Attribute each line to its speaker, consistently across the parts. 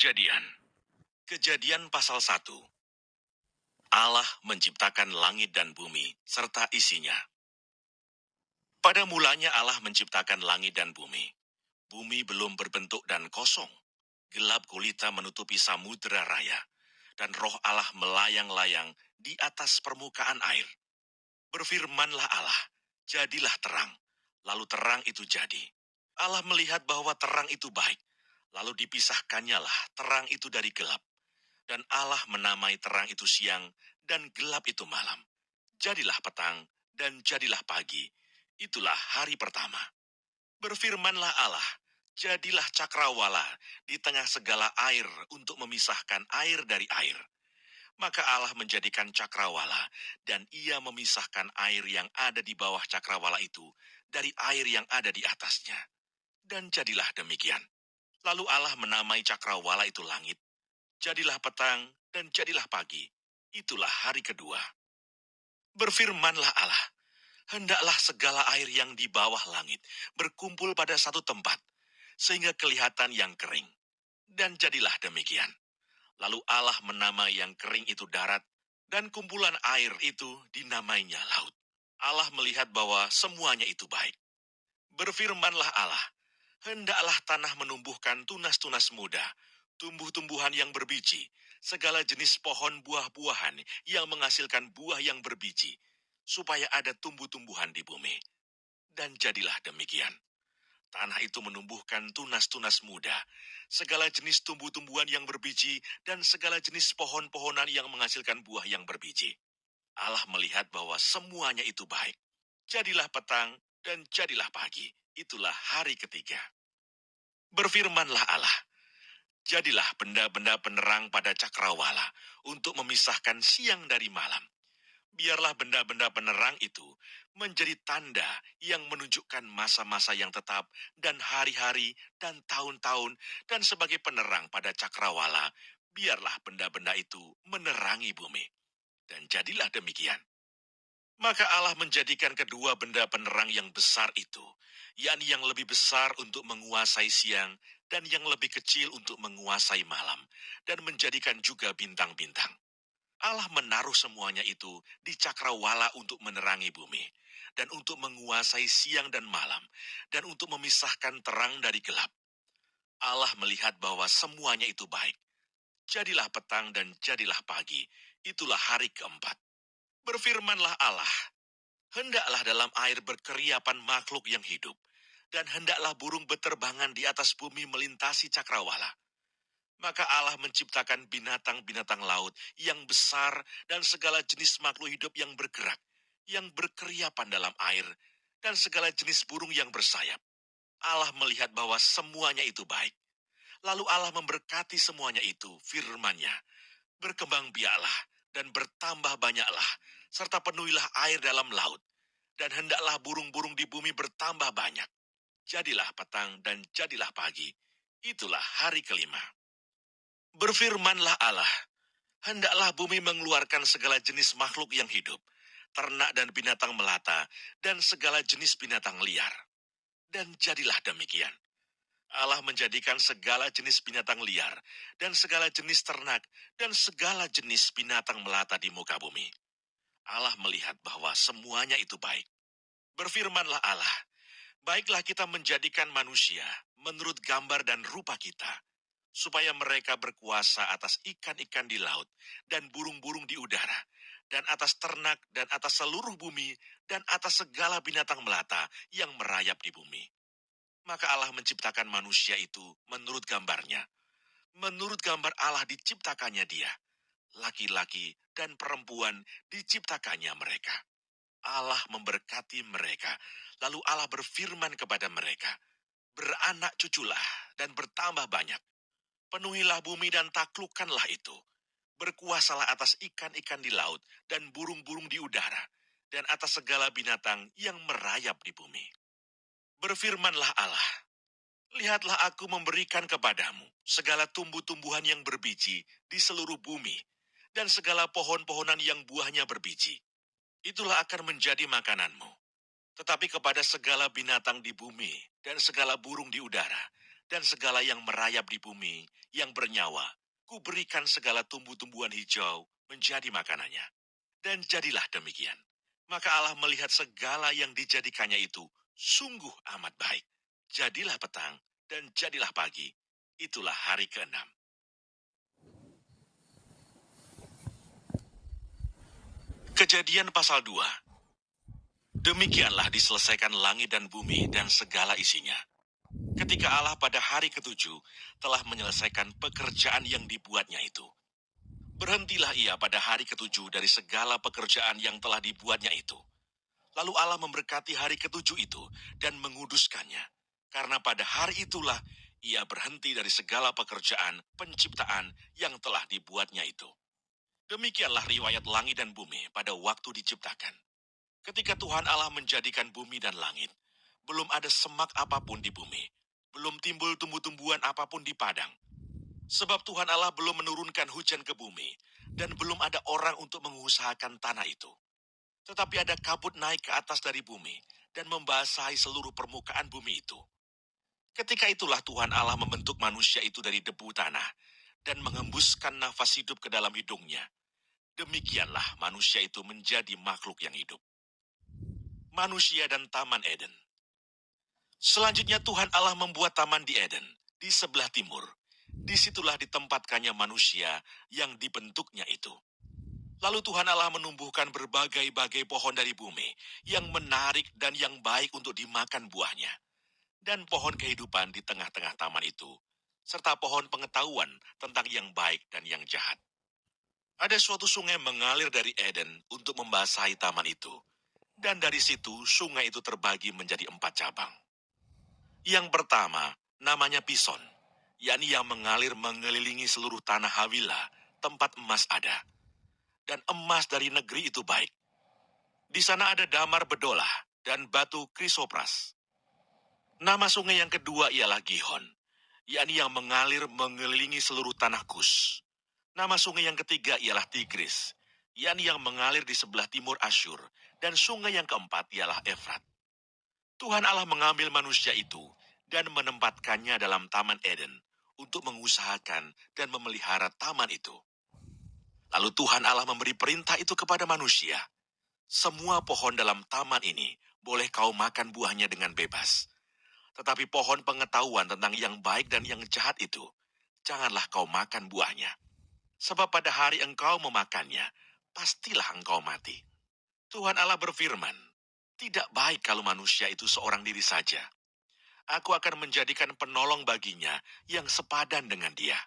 Speaker 1: Kejadian. Kejadian pasal 1. Allah menciptakan langit dan bumi serta isinya. Pada mulanya Allah menciptakan langit dan bumi. Bumi belum berbentuk dan kosong. Gelap gulita menutupi samudera raya. Dan roh Allah melayang-layang di atas permukaan air. Berfirmanlah Allah, jadilah terang. Lalu terang itu jadi. Allah melihat bahwa terang itu baik. Lalu dipisahkannya lah terang itu dari gelap. Dan Allah menamai terang itu siang, dan gelap itu malam. Jadilah petang, dan jadilah pagi. Itulah hari pertama. Berfirmanlah Allah, jadilah cakrawala di tengah segala air untuk memisahkan air dari air. Maka Allah menjadikan cakrawala, dan ia memisahkan air yang ada di bawah cakrawala itu dari air yang ada di atasnya. Dan jadilah demikian. Lalu Allah menamai cakrawala itu langit. Jadilah petang dan jadilah pagi. Itulah hari kedua. Berfirmanlah Allah, hendaklah segala air yang di bawah langit berkumpul pada satu tempat, sehingga kelihatan yang kering. Dan jadilah demikian. Lalu Allah menamai yang kering itu darat, dan kumpulan air itu dinamainya laut. Allah melihat bahwa semuanya itu baik. Berfirmanlah Allah, hendaklah tanah menumbuhkan tunas-tunas muda, tumbuh-tumbuhan yang berbiji, segala jenis pohon buah-buahan yang menghasilkan buah yang berbiji, supaya ada tumbuh-tumbuhan di bumi. Dan jadilah demikian. Tanah itu menumbuhkan tunas-tunas muda, segala jenis tumbuh-tumbuhan yang berbiji, dan segala jenis pohon-pohonan yang menghasilkan buah yang berbiji. Allah melihat bahwa semuanya itu baik. Jadilah petang dan jadilah pagi. Itulah hari ketiga. Berfirmanlah Allah, jadilah benda-benda penerang pada cakrawala untuk memisahkan siang dari malam. Biarlah benda-benda penerang itu menjadi tanda yang menunjukkan masa-masa yang tetap dan hari-hari dan tahun-tahun, dan sebagai penerang pada cakrawala, biarlah benda-benda itu menerangi bumi. Dan jadilah demikian. Maka Allah menjadikan kedua benda penerang yang besar itu, yakni yang lebih besar untuk menguasai siang dan yang lebih kecil untuk menguasai malam, dan menjadikan juga bintang-bintang. Allah menaruh semuanya itu di cakrawala untuk menerangi bumi, dan untuk menguasai siang dan malam, dan untuk memisahkan terang dari gelap. Allah melihat bahwa semuanya itu baik. Jadilah petang dan jadilah pagi. Itulah hari keempat. Berfirmanlah Allah, hendaklah dalam air berkeriapan makhluk yang hidup, dan hendaklah burung beterbangan di atas bumi melintasi cakrawala. Maka Allah menciptakan binatang-binatang laut yang besar dan segala jenis makhluk hidup yang bergerak, yang berkeriapan dalam air, dan segala jenis burung yang bersayap. Allah melihat bahwa semuanya itu baik. Lalu Allah memberkati semuanya itu, firman-Nya, berkembang biaklah dan bertambah banyaklah, serta penuhilah air dalam laut, dan hendaklah burung-burung di bumi bertambah banyak. Jadilah petang dan jadilah pagi. Itulah hari kelima. Berfirmanlah Allah, hendaklah bumi mengeluarkan segala jenis makhluk yang hidup, ternak dan binatang melata, dan segala jenis binatang liar. Dan jadilah demikian. Allah menjadikan segala jenis binatang liar, dan segala jenis ternak, dan segala jenis binatang melata di muka bumi. Allah melihat bahwa semuanya itu baik. Berfirmanlah Allah, baiklah kita menjadikan manusia menurut gambar dan rupa kita, supaya mereka berkuasa atas ikan-ikan di laut dan burung-burung di udara, dan atas ternak dan atas seluruh bumi, dan atas segala binatang melata yang merayap di bumi. Maka Allah menciptakan manusia itu menurut gambarnya. Menurut gambar Allah diciptakannya dia. Laki-laki dan perempuan diciptakannya mereka. Allah memberkati mereka. Lalu Allah berfirman kepada mereka, beranak cuculah dan bertambah banyak. Penuhilah bumi dan taklukkanlah itu. Berkuasalah atas ikan-ikan di laut dan burung-burung di udara, dan atas segala binatang yang merayap di bumi. Berfirmanlah Allah, lihatlah aku memberikan kepadamu segala tumbuh-tumbuhan yang berbiji di seluruh bumi, dan segala pohon-pohonan yang buahnya berbiji. Itulah akan menjadi makananmu. Tetapi kepada segala binatang di bumi dan segala burung di udara, dan segala yang merayap di bumi, yang bernyawa, kuberikan segala tumbuh-tumbuhan hijau menjadi makanannya. Dan jadilah demikian. Maka Allah melihat segala yang dijadikannya itu sungguh amat baik. Jadilah petang dan jadilah pagi. Itulah hari ke-6. Kejadian pasal 2. Demikianlah diselesaikan langit dan bumi dan segala isinya. Ketika Allah pada hari ke-7 telah menyelesaikan pekerjaan yang dibuatnya itu. Berhentilah ia pada hari ke-7 dari segala pekerjaan yang telah dibuatnya itu. Lalu Allah memberkati hari ke-7 itu dan menguduskannya. Karena pada hari itulah ia berhenti dari segala pekerjaan penciptaan yang telah dibuatnya itu. Demikianlah riwayat langit dan bumi pada waktu diciptakan. Ketika Tuhan Allah menjadikan bumi dan langit, belum ada semak apapun di bumi, belum timbul tumbuh-tumbuhan apapun di padang. Sebab Tuhan Allah belum menurunkan hujan ke bumi, dan belum ada orang untuk mengusahakan tanah itu. Tetapi ada kabut naik ke atas dari bumi, dan membasahi seluruh permukaan bumi itu. Ketika itulah Tuhan Allah membentuk manusia itu dari debu tanah, dan mengembuskan nafas hidup ke dalam hidungnya. Demikianlah manusia itu menjadi makhluk yang hidup. Manusia dan Taman Eden. Selanjutnya Tuhan Allah membuat taman di Eden, di sebelah timur. Disitulah ditempatkannya manusia yang dibentuknya itu. Lalu Tuhan Allah menumbuhkan berbagai-bagai pohon dari bumi, yang menarik dan yang baik untuk dimakan buahnya. Dan pohon kehidupan di tengah-tengah taman itu, serta pohon pengetahuan tentang yang baik dan yang jahat. Ada suatu sungai mengalir dari Eden untuk membasahi taman itu. Dan dari situ sungai itu terbagi menjadi 4 cabang. Yang pertama, namanya Pison, yakni yang mengalir mengelilingi seluruh tanah Hawila, tempat emas ada. Dan emas dari negeri itu baik. Di sana ada damar bedolah dan batu krisopras. Nama sungai yang kedua ialah Gihon, yakni yang mengalir mengelilingi seluruh tanah Kus. Nama sungai yang ketiga ialah Tigris, yakni yang mengalir di sebelah timur Asyur, dan sungai yang keempat ialah Efrat. Tuhan Allah mengambil manusia itu dan menempatkannya dalam Taman Eden untuk mengusahakan dan memelihara taman itu. Lalu Tuhan Allah memberi perintah itu kepada manusia. Semua pohon dalam taman ini boleh kau makan buahnya dengan bebas. Tetapi pohon pengetahuan tentang yang baik dan yang jahat itu, janganlah kau makan buahnya. Sebab pada hari engkau memakannya, pastilah engkau mati. Tuhan Allah berfirman, tidak baik kalau manusia itu seorang diri saja. Aku akan menjadikan penolong baginya yang sepadan dengan dia.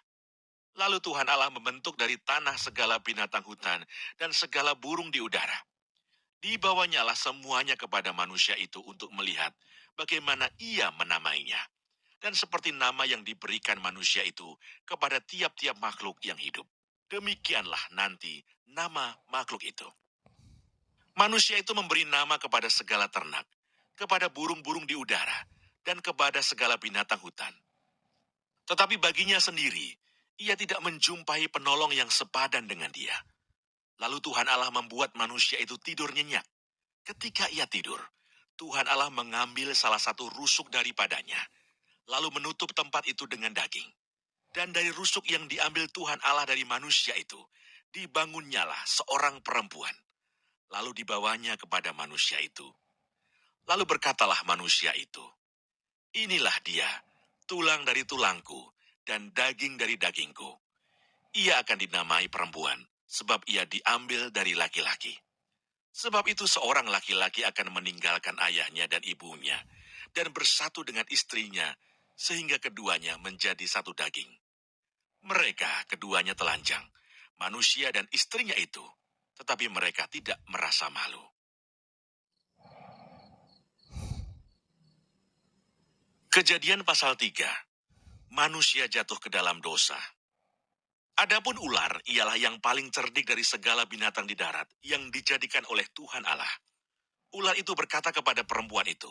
Speaker 1: Lalu Tuhan Allah membentuk dari tanah segala binatang hutan dan segala burung di udara. Dibawanyalah semuanya kepada manusia itu untuk melihat bagaimana ia menamainya. Dan seperti nama yang diberikan manusia itu kepada tiap-tiap makhluk yang hidup. Demikianlah nanti nama makhluk itu. Manusia itu memberi nama kepada segala ternak, kepada burung-burung di udara, dan kepada segala binatang hutan. Tetapi baginya sendiri, ia tidak menjumpai penolong yang sepadan dengan dia. Lalu Tuhan Allah membuat manusia itu tidur nyenyak. Ketika ia tidur, Tuhan Allah mengambil salah satu rusuk daripadanya, lalu menutup tempat itu dengan daging. Dan dari rusuk yang diambil Tuhan Allah dari manusia itu, dibangunnyalah seorang perempuan. Lalu dibawanya kepada manusia itu. Lalu berkatalah manusia itu, inilah dia, tulang dari tulangku, dan daging dari dagingku. Ia akan dinamai perempuan, sebab ia diambil dari laki-laki. Sebab itu seorang laki-laki akan meninggalkan ayahnya dan ibunya, dan bersatu dengan istrinya, sehingga keduanya menjadi satu daging. Mereka keduanya telanjang, manusia dan istrinya itu, tetapi mereka tidak merasa malu. Kejadian pasal 3. Manusia jatuh ke dalam dosa. Adapun ular ialah yang paling cerdik dari segala binatang di darat yang dijadikan oleh Tuhan Allah. Ular itu berkata kepada perempuan itu,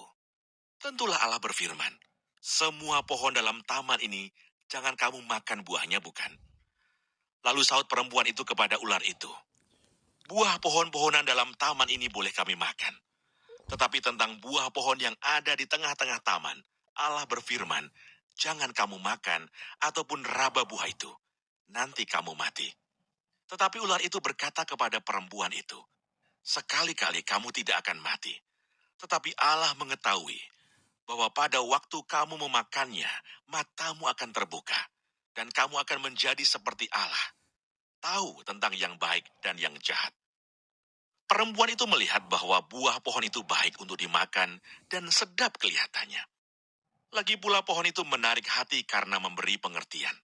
Speaker 1: tentulah Allah berfirman, semua pohon dalam taman ini jangan kamu makan buahnya, bukan? Lalu sahut perempuan itu kepada ular itu, buah pohon-pohonan dalam taman ini boleh kami makan. Tetapi tentang buah pohon yang ada di tengah-tengah taman, Allah berfirman, jangan kamu makan ataupun raba buah itu. Nanti kamu mati. Tetapi ular itu berkata kepada perempuan itu, sekali-kali kamu tidak akan mati. Tetapi Allah mengetahui bahwa pada waktu kamu memakannya, matamu akan terbuka, dan kamu akan menjadi seperti Allah, tahu tentang yang baik dan yang jahat. Perempuan itu melihat bahwa buah pohon itu baik untuk dimakan dan sedap kelihatannya. Lagi pula pohon itu menarik hati karena memberi pengertian.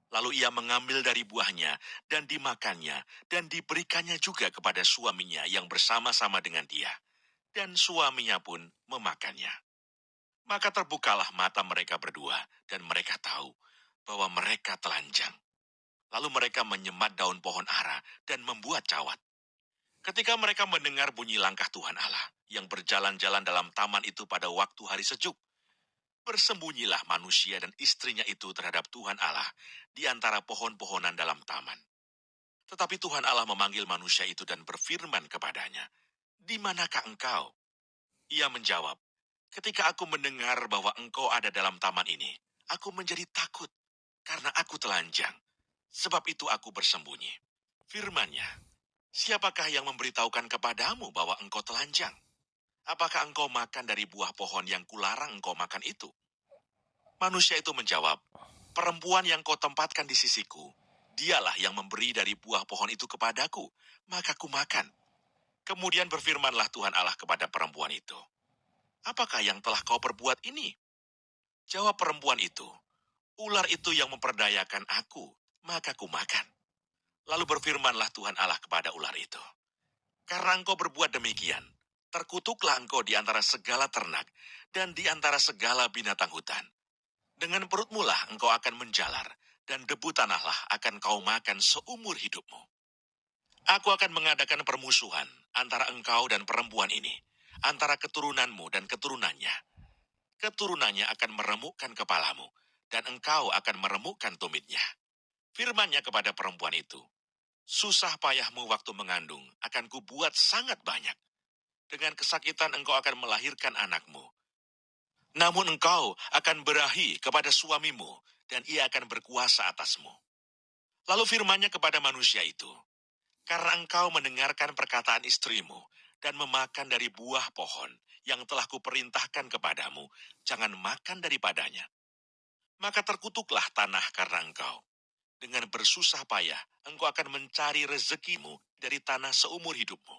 Speaker 1: Lalu ia mengambil dari buahnya dan dimakannya dan diberikannya juga kepada suaminya yang bersama-sama dengan dia. Dan suaminya pun memakannya. Maka terbukalah mata mereka berdua dan mereka tahu bahwa mereka telanjang. Lalu mereka menyemat daun pohon ara dan membuat cawat. Ketika mereka mendengar bunyi langkah Tuhan Allah yang berjalan-jalan dalam taman itu pada waktu hari sejuk, bersembunyilah manusia dan istrinya itu terhadap Tuhan Allah di antara pohon-pohonan dalam taman. Tetapi Tuhan Allah memanggil manusia itu dan berfirman kepadanya, "Di manakah engkau?" Ia menjawab, "Ketika aku mendengar bahwa engkau ada dalam taman ini, aku menjadi takut karena aku telanjang. Sebab itu aku bersembunyi." Firman-Nya, "Siapakah yang memberitahukan kepadamu bahwa engkau telanjang? Apakah engkau makan dari buah pohon yang kularang engkau makan itu?" Manusia itu menjawab, "Perempuan yang kau tempatkan di sisiku, dialah yang memberi dari buah pohon itu kepadaku, maka ku makan." Kemudian berfirmanlah Tuhan Allah kepada perempuan itu, "Apakah yang telah kau perbuat ini?" Jawab perempuan itu, "Ular itu yang memperdayakan aku, maka ku makan." Lalu berfirmanlah Tuhan Allah kepada ular itu, "Karena engkau berbuat demikian, terkutuklah engkau di antara segala ternak dan di antara segala binatang hutan. Dengan perutmu lah engkau akan menjalar, dan debu tanahlah akan kau makan seumur hidupmu. Aku akan mengadakan permusuhan antara engkau dan perempuan ini, antara keturunanmu dan keturunannya. Keturunannya akan meremukkan kepalamu, dan engkau akan meremukkan tumitnya." Firman-Nya kepada perempuan itu, "Susah payahmu waktu mengandung akan kubuat sangat banyak. Dengan kesakitan engkau akan melahirkan anakmu. Namun engkau akan berahi kepada suamimu, dan ia akan berkuasa atasmu." Lalu firman-Nya kepada manusia itu, "Karena engkau mendengarkan perkataan istrimu, dan memakan dari buah pohon yang telah kuperintahkan kepadamu, jangan makan daripadanya. Maka terkutuklah tanah karena engkau. Dengan bersusah payah, engkau akan mencari rezekimu dari tanah seumur hidupmu.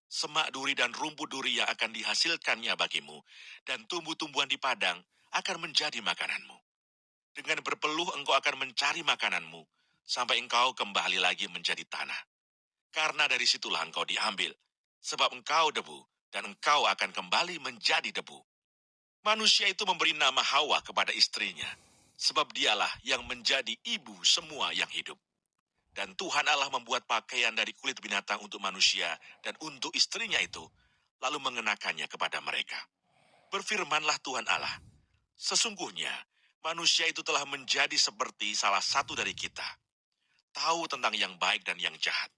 Speaker 1: Semak duri dan rumput duri yang akan dihasilkannya bagimu, dan tumbuh-tumbuhan di padang akan menjadi makananmu. Dengan berpeluh engkau akan mencari makananmu, sampai engkau kembali lagi menjadi tanah. Karena dari situlah engkau diambil, sebab engkau debu, dan engkau akan kembali menjadi debu." Manusia itu memberi nama Hawa kepada istrinya, sebab dialah yang menjadi ibu semua yang hidup. Dan Tuhan Allah membuat pakaian dari kulit binatang untuk manusia dan untuk istrinya itu, lalu mengenakannya kepada mereka. Berfirmanlah Tuhan Allah, "Sesungguhnya manusia itu telah menjadi seperti salah satu dari kita, tahu tentang yang baik dan yang jahat.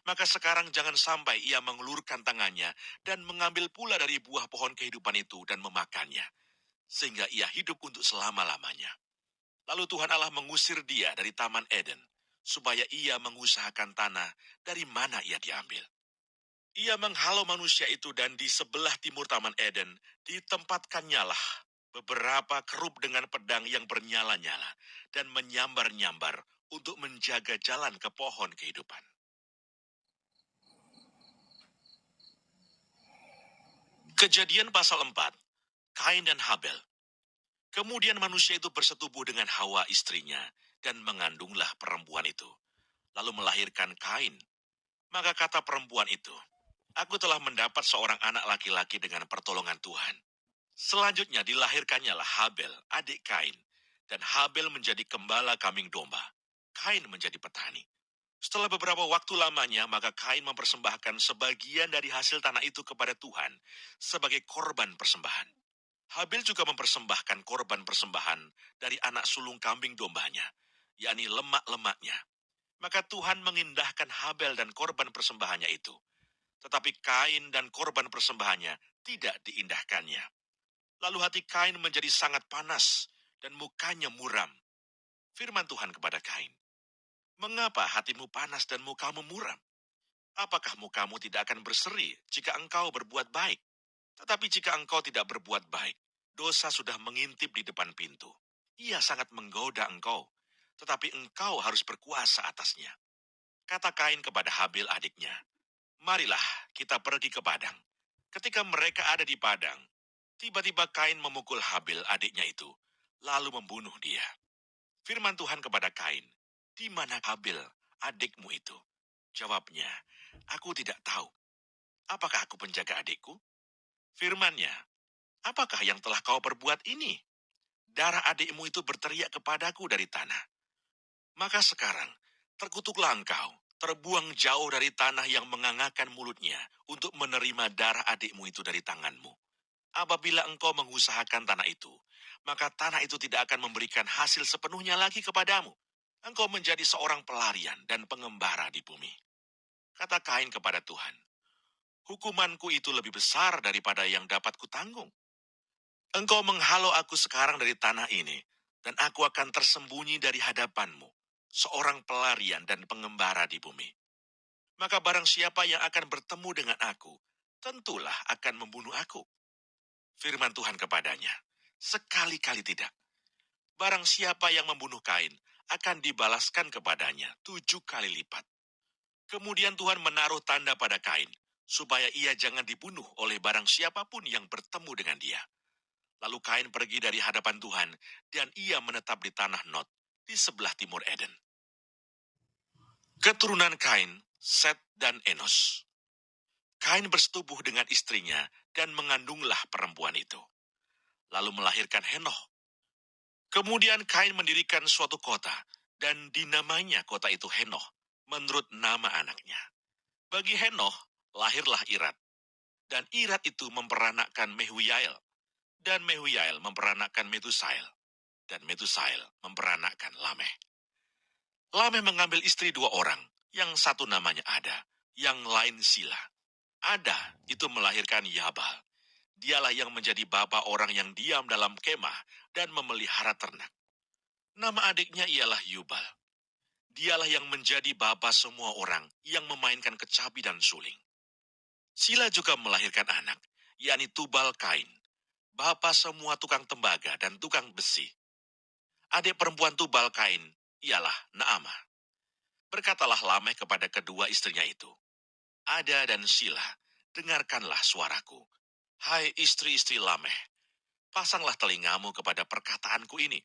Speaker 1: Maka sekarang jangan sampai ia mengulurkan tangannya dan mengambil pula dari buah pohon kehidupan itu dan memakannya, sehingga ia hidup untuk selama-lamanya." Lalu Tuhan Allah mengusir dia dari Taman Eden, supaya ia mengusahakan tanah dari mana ia diambil. Ia menghalau manusia itu, dan di sebelah timur Taman Eden ditempatkannya lah beberapa kerub dengan pedang yang bernyala-nyala dan menyambar-nyambar untuk menjaga jalan ke pohon kehidupan. Kejadian pasal 4, Kain dan Habel. Kemudian manusia itu bersetubuh dengan Hawa istrinya, dan mengandunglah perempuan itu, lalu melahirkan Kain. Maka kata perempuan itu, "Aku telah mendapat seorang anak laki-laki dengan pertolongan Tuhan." Selanjutnya dilahirkannya lah Habel, adik Kain, dan Habel menjadi gembala kambing domba. Kain menjadi petani. Setelah beberapa waktu lamanya, maka Kain mempersembahkan sebagian dari hasil tanah itu kepada Tuhan sebagai korban persembahan. Habel juga mempersembahkan korban persembahan dari anak sulung kambing dombanya, yakni lemak-lemaknya. Maka Tuhan mengindahkan Habel dan korban persembahannya itu. Tetapi Kain dan korban persembahannya tidak diindahkannya. Lalu hati Kain menjadi sangat panas, dan mukanya muram. Firman Tuhan kepada Kain, "Mengapa hatimu panas dan mukamu muram? Apakah mukamu tidak akan berseri jika engkau berbuat baik? Tetapi jika engkau tidak berbuat baik, dosa sudah mengintip di depan pintu. Ia sangat menggoda engkau, tetapi engkau harus berkuasa atasnya." Kata Kain kepada Habil adiknya, "Marilah kita pergi ke padang." Ketika mereka ada di padang, tiba-tiba Kain memukul Habil adiknya itu, lalu membunuh dia. Firman Tuhan kepada Kain, "Di mana Habil, adikmu itu?" Jawabnya, "Aku tidak tahu. Apakah aku penjaga adikku?" Firman-Nya, "Apakah yang telah kau perbuat ini? Darah adikmu itu berteriak kepadaku dari tanah. Maka sekarang, terkutuklah engkau, terbuang jauh dari tanah yang mengangakan mulutnya untuk menerima darah adikmu itu dari tanganmu. Apabila engkau mengusahakan tanah itu, maka tanah itu tidak akan memberikan hasil sepenuhnya lagi kepadamu. Engkau menjadi seorang pelarian dan pengembara di bumi." Kata Kain kepada Tuhan, "Hukumanku itu lebih besar daripada yang dapat kutanggung. Engkau menghalau aku sekarang dari tanah ini, dan aku akan tersembunyi dari hadapanmu, seorang pelarian dan pengembara di bumi. Maka barang siapa yang akan bertemu dengan aku, tentulah akan membunuh aku." Firman Tuhan kepadanya, "Sekali-kali tidak. Barang siapa yang membunuh Kain, akan dibalaskan kepadanya 7 kali lipat." Kemudian Tuhan menaruh tanda pada Kain, supaya ia jangan dibunuh oleh barang siapapun yang bertemu dengan dia. Lalu Kain pergi dari hadapan Tuhan, dan ia menetap di tanah Nod, di sebelah timur Eden. Keturunan Kain, Set dan Enos. Kain bersetubuh dengan istrinya, dan mengandunglah perempuan itu. Lalu melahirkan Henoh. Kemudian Kain mendirikan suatu kota, dan dinamainya kota itu Henoh, menurut nama anaknya. Bagi Henoh, lahirlah Irad. Dan Irad itu memperanakkan Mehuyael, dan Mehuyael memperanakkan Metusael, dan Metusael memperanakkan Lameh. Lameh mengambil istri 2 orang, yang satu namanya Ada, yang lain Sila. Ada itu melahirkan Yabal. Dialah yang menjadi bapa orang yang diam dalam kemah dan memelihara ternak. Nama adiknya ialah Yubal. Dialah yang menjadi bapa semua orang yang memainkan kecapi dan suling. Sila juga melahirkan anak, yakni Tubal Kain, bapa semua tukang tembaga dan tukang besi. Adik perempuan Tubal Kain ialah Naamah. Berkatalah Lameh kepada kedua istrinya itu, "Ada dan Sila, dengarkanlah suaraku. Hai istri-istri Lameh, pasanglah telingamu kepada perkataanku ini.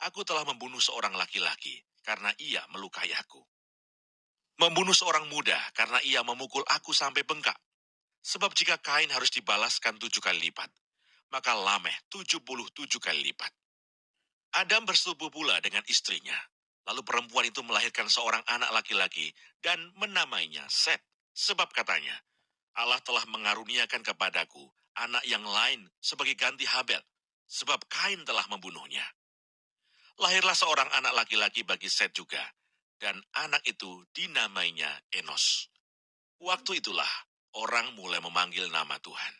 Speaker 1: Aku telah membunuh seorang laki-laki karena ia melukai aku. Membunuh seorang muda karena ia memukul aku sampai bengkak. Sebab jika Kain harus dibalaskan 7 kali lipat, maka Lameh 77 kali lipat." Adam bersetubuh pula dengan istrinya. Lalu perempuan itu melahirkan seorang anak laki-laki dan menamainya Set. Sebab katanya, "Allah telah mengaruniakan kepadaku anak yang lain sebagai ganti Habel, sebab Kain telah membunuhnya." Lahirlah seorang anak laki-laki bagi Set juga, dan anak itu dinamainya Enos. Waktu itulah orang mulai memanggil nama Tuhan.